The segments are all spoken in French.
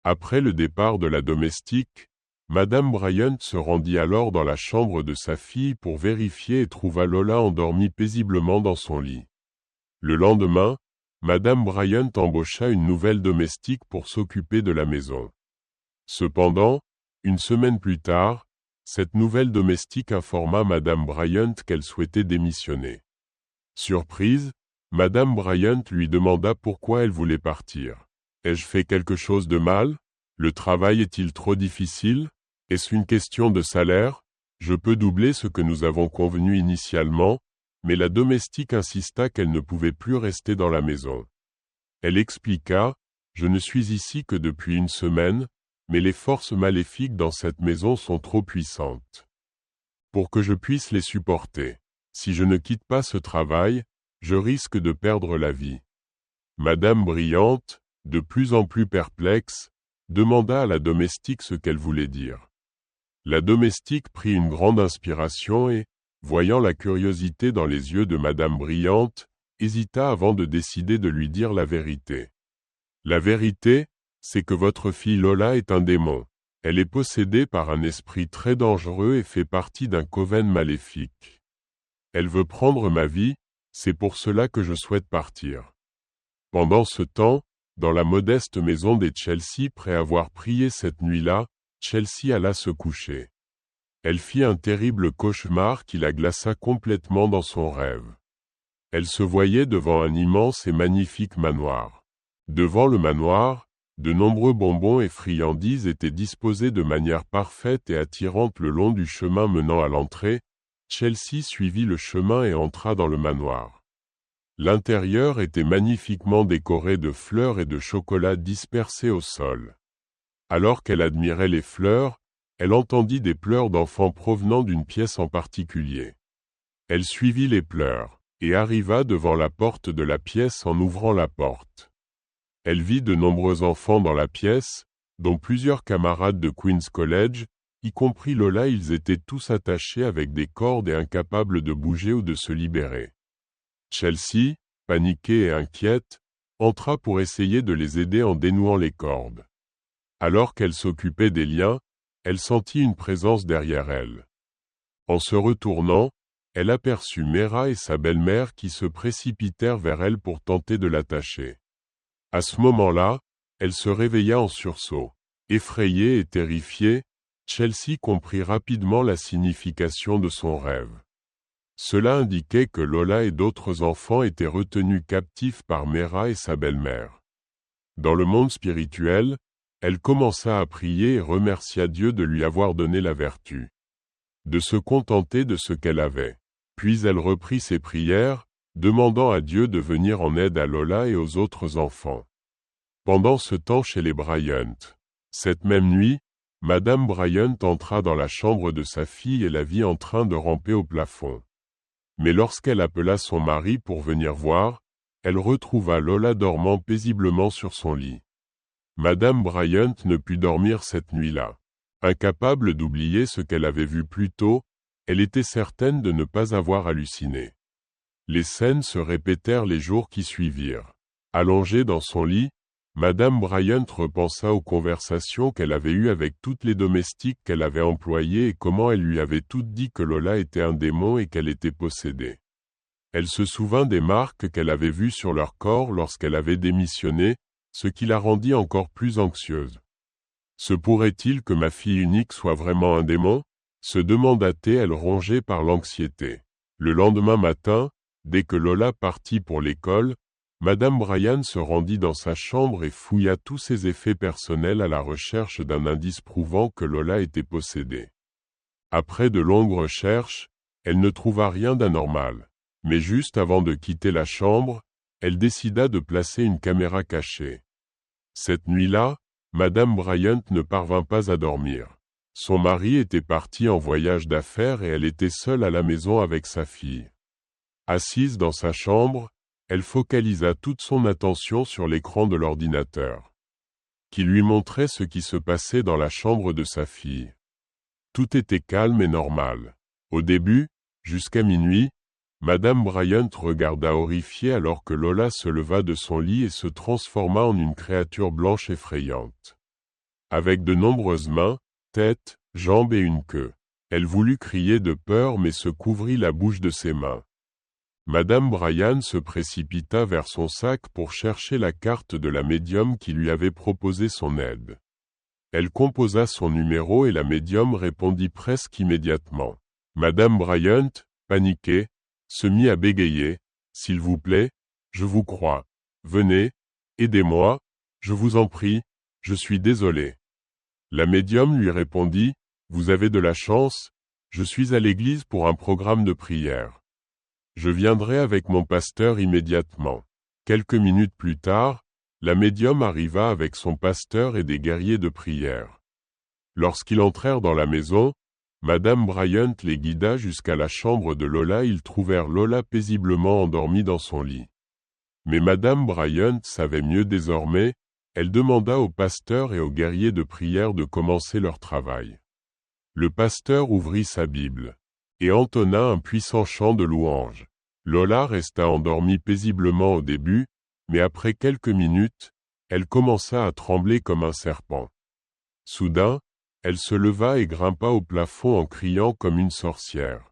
Après le départ de la domestique, Madame Bryant se rendit alors dans la chambre de sa fille pour vérifier et trouva Lola endormie paisiblement dans son lit. Le lendemain, Madame Bryant embaucha une nouvelle domestique pour s'occuper de la maison. Cependant, une semaine plus tard, cette nouvelle domestique informa Madame Bryant qu'elle souhaitait démissionner. Surprise, Madame Bryant lui demanda pourquoi elle voulait partir. « Ai-je fait quelque chose de mal? Le travail est-il trop difficile? Est-ce une question de salaire? Je peux doubler ce que nous avons convenu initialement, » mais la domestique insista qu'elle ne pouvait plus rester dans la maison. Elle expliqua, « Je ne suis ici que depuis une semaine, mais les forces maléfiques dans cette maison sont trop puissantes pour que je puisse les supporter. Si je ne quitte pas ce travail, je risque de perdre la vie. » Madame Brillante, de plus en plus perplexe, demanda à la domestique ce qu'elle voulait dire. La domestique prit une grande inspiration et, voyant la curiosité dans les yeux de Madame Brillante, hésita avant de décider de lui dire la vérité. « La vérité, c'est que votre fille Lola est un démon. Elle est possédée par un esprit très dangereux et fait partie d'un coven maléfique. Elle veut prendre ma vie, c'est pour cela que je souhaite partir. » Pendant ce temps, dans la modeste maison des Chelsea, après avoir prié cette nuit-là, Chelsea alla se coucher. Elle fit un terrible cauchemar qui la glaça complètement dans son rêve. Elle se voyait devant un immense et magnifique manoir. Devant le manoir, de nombreux bonbons et friandises étaient disposés de manière parfaite et attirante le long du chemin menant à l'entrée. Chelsea suivit le chemin et entra dans le manoir. L'intérieur était magnifiquement décoré de fleurs et de chocolat dispersés au sol. Alors qu'elle admirait les fleurs, elle entendit des pleurs d'enfants provenant d'une pièce en particulier. Elle suivit les pleurs, et arriva devant la porte de la pièce en ouvrant la porte. Elle vit de nombreux enfants dans la pièce, dont plusieurs camarades de Queen's College, y compris Lola. Ils étaient tous attachés avec des cordes et incapables de bouger ou de se libérer. Chelsea, paniquée et inquiète, entra pour essayer de les aider en dénouant les cordes. Alors qu'elle s'occupait des liens, elle sentit une présence derrière elle. En se retournant, elle aperçut Mera et sa belle-mère qui se précipitèrent vers elle pour tenter de l'attacher. À ce moment-là, elle se réveilla en sursaut. Effrayée et terrifiée, Chelsea comprit rapidement la signification de son rêve. Cela indiquait que Lola et d'autres enfants étaient retenus captifs par Mera et sa belle-mère. Dans le monde spirituel, elle commença à prier et remercia Dieu de lui avoir donné la vertu de se contenter de ce qu'elle avait. Puis elle reprit ses prières, demandant à Dieu de venir en aide à Lola et aux autres enfants. Pendant ce temps chez les Bryant, cette même nuit, Madame Bryant entra dans la chambre de sa fille et la vit en train de ramper au plafond. Mais lorsqu'elle appela son mari pour venir voir, elle retrouva Lola dormant paisiblement sur son lit. Madame Bryant ne put dormir cette nuit-là. Incapable d'oublier ce qu'elle avait vu plus tôt, elle était certaine de ne pas avoir halluciné. Les scènes se répétèrent les jours qui suivirent. Allongée dans son lit, Madame Bryant repensa aux conversations qu'elle avait eues avec toutes les domestiques qu'elle avait employées et comment elles lui avaient toutes dit que Lola était un démon et qu'elle était possédée. Elle se souvint des marques qu'elle avait vues sur leur corps lorsqu'elle avait démissionné, ce qui la rendit encore plus anxieuse. Se pourrait-il que ma fille unique soit vraiment un démon? Se demanda-t-elle, rongée par l'anxiété. Le lendemain matin, dès que Lola partit pour l'école, Madame Bryant se rendit dans sa chambre et fouilla tous ses effets personnels à la recherche d'un indice prouvant que Lola était possédée. Après de longues recherches, elle ne trouva rien d'anormal. Mais juste avant de quitter la chambre, elle décida de placer une caméra cachée. Cette nuit-là, Madame Bryant ne parvint pas à dormir. Son mari était parti en voyage d'affaires et elle était seule à la maison avec sa fille. Assise dans sa chambre, elle focalisa toute son attention sur l'écran de l'ordinateur, qui lui montrait ce qui se passait dans la chambre de sa fille. Tout était calme et normal. Au début, jusqu'à minuit, Madame Bryant regarda horrifiée alors que Lola se leva de son lit et se transforma en une créature blanche effrayante. avec de nombreuses mains, têtes, jambes et une queue. Elle voulut crier de peur mais se couvrit la bouche de ses mains. Madame Bryan se précipita vers son sac pour chercher la carte de la médium qui lui avait proposé son aide. Elle composa son numéro et la médium répondit presque immédiatement. Madame Bryant, paniquée, se mit à bégayer. « S'il vous plaît, je vous crois. Venez, aidez-moi, je vous en prie, je suis désolée. » La médium lui répondit « Vous avez de la chance, je suis à l'église pour un programme de prière. Je viendrai avec mon pasteur immédiatement. » Quelques minutes plus tard, la médium arriva avec son pasteur et des guerriers de prière. Lorsqu'ils entrèrent dans la maison, Madame Bryant les guida jusqu'à la chambre de Lola. Ils trouvèrent Lola paisiblement endormie dans son lit. Mais Madame Bryant savait mieux désormais, elle demanda au pasteur et aux guerriers de prière de commencer leur travail. Le pasteur ouvrit sa Bible et entonna un puissant chant de louange. Lola resta endormie paisiblement au début, mais après quelques minutes, elle commença à trembler comme un serpent. Soudain, elle se leva et grimpa au plafond en criant comme une sorcière.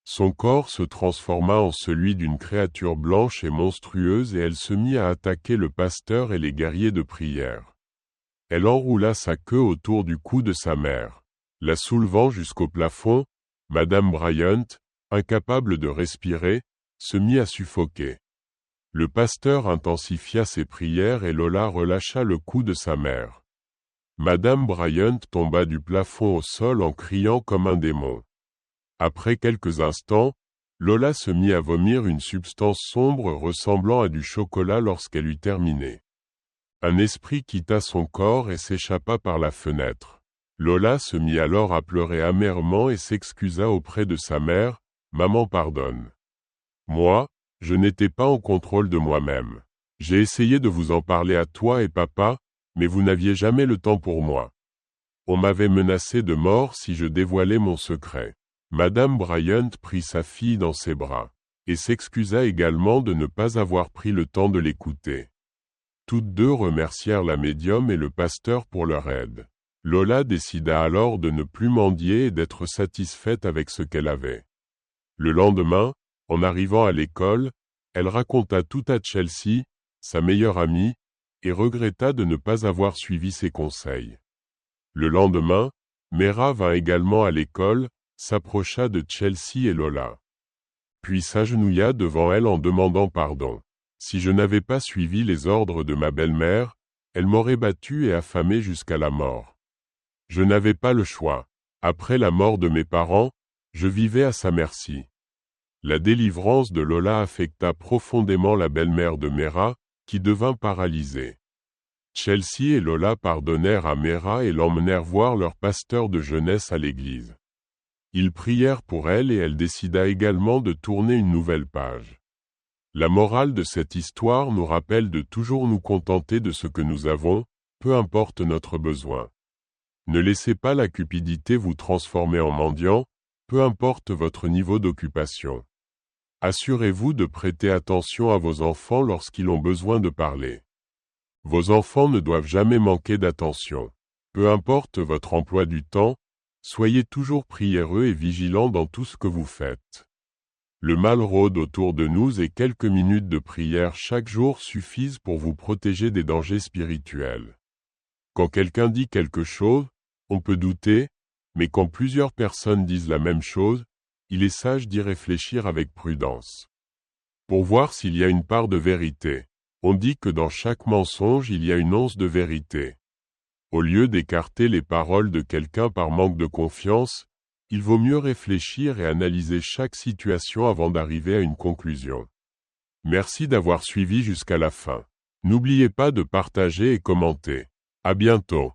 Son corps se transforma en celui d'une créature blanche et monstrueuse et elle se mit à attaquer le pasteur et les guerriers de prière. Elle enroula sa queue autour du cou de sa mère. La soulevant jusqu'au plafond, Madame Bryant, incapable de respirer, se mit à suffoquer. Le pasteur intensifia ses prières et Lola relâcha le cou de sa mère. Madame Bryant tomba du plafond au sol en criant comme un démon. Après quelques instants, Lola se mit à vomir une substance sombre ressemblant à du chocolat lorsqu'elle eut terminé. Un esprit quitta son corps et s'échappa par la fenêtre. Lola se mit alors à pleurer amèrement et s'excusa auprès de sa mère. « Maman pardonne. Moi, je n'étais pas en contrôle de moi-même. J'ai essayé de vous en parler à toi et papa, mais vous n'aviez jamais le temps pour moi. On m'avait menacé de mort si je dévoilais mon secret. » Madame Bryant prit sa fille dans ses bras, et s'excusa également de ne pas avoir pris le temps de l'écouter. Toutes deux remercièrent la médium et le pasteur pour leur aide. Lola décida alors de ne plus mendier et d'être satisfaite avec ce qu'elle avait. Le lendemain, en arrivant à l'école, elle raconta tout à Chelsea, sa meilleure amie, et regretta de ne pas avoir suivi ses conseils. Le lendemain, Mera vint également à l'école, s'approcha de Chelsea et Lola. Puis s'agenouilla devant elle en demandant pardon. « Si je n'avais pas suivi les ordres de ma belle-mère, elle m'aurait battue et affamée jusqu'à la mort. Je n'avais pas le choix. Après la mort de mes parents, je vivais à sa merci. » La délivrance de Lola affecta profondément la belle-mère de Mera, qui devint paralysée. Chelsea et Lola pardonnèrent à Mera et l'emmenèrent voir leur pasteur de jeunesse à l'église. Ils prièrent pour elle et elle décida également de tourner une nouvelle page. La morale de cette histoire nous rappelle de toujours nous contenter de ce que nous avons, peu importe notre besoin. Ne laissez pas la cupidité vous transformer en mendiant, peu importe votre niveau d'occupation. Assurez-vous de prêter attention à vos enfants lorsqu'ils ont besoin de parler. Vos enfants ne doivent jamais manquer d'attention. Peu importe votre emploi du temps, soyez toujours priéreux et vigilants dans tout ce que vous faites. Le mal rôde autour de nous et quelques minutes de prière chaque jour suffisent pour vous protéger des dangers spirituels. Quand quelqu'un dit quelque chose, on peut douter, mais quand plusieurs personnes disent la même chose, il est sage d'y réfléchir avec prudence. Pour voir s'il y a une part de vérité, on dit que dans chaque mensonge il y a une once de vérité. Au lieu d'écarter les paroles de quelqu'un par manque de confiance, il vaut mieux réfléchir et analyser chaque situation avant d'arriver à une conclusion. Merci d'avoir suivi jusqu'à la fin. N'oubliez pas de partager et commenter. À bientôt.